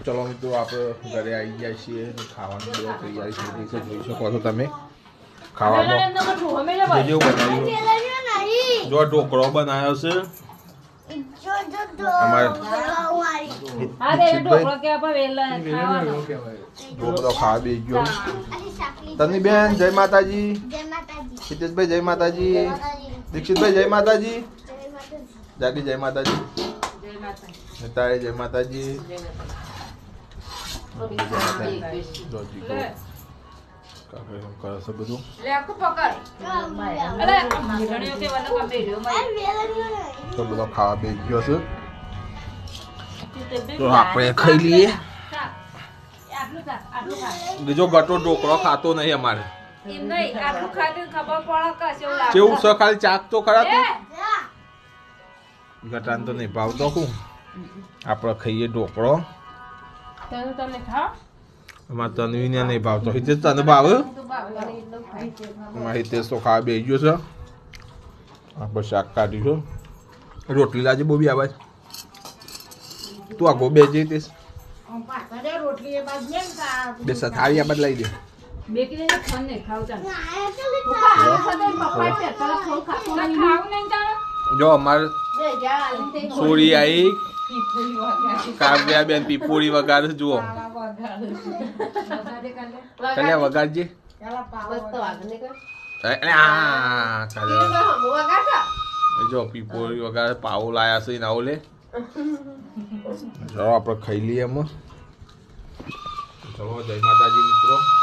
ચલો મિત્રો આપણે ઘરે આવી ગયા છીએ ખાવાની બહુ તૈયારી થઈ ગઈ છે જોઈ શકો છો તમે ખાવામાં જેવું બનાવ્યું જો ઢોકળો બનાવ્યો છે ઢોકળો ખાવા બેસી ગયો તની બેન જય માતાજી હિતેશભાઈ જય માતાજી દીક્ષિતભાઈ જય માતાજી જાગી જય માતાજી તારે જય માતાજી બધું તો બધો ખાવા બેસી ગયો છે તો આપણે ખાઈ લઈએ બીજો ગટો ઢોકળો ખાતો નહીં અમારે કેવું છે ખાલી ચાક તો ખરા તું ગટાન તો નહીં ભાવતો હું આપણે ખાઈએ ઢોકળો અમારે તનવીને નહીં ભાવતો હિતેશ તને ભાવે હિતેશ તો ખાવા બેસી ગયો છે આપણે શાક કાઢ્યું છે રોટલી લાજે બહુ બી આવાજ તું આગો બે જઈ હિતેશ બે થાળી આ બદલાઈ દે જો અમારે સોરી આવી કાવ્યા બેન પીપોળી વગાડે જુઓ કલ્યા વગાડજે જો પીપોળી વગાડે પાવો લાયા છે નાવો લે ચલો આપણે ખાઈ લઈએ એમાં ચલો જય માતાજી મિત્રો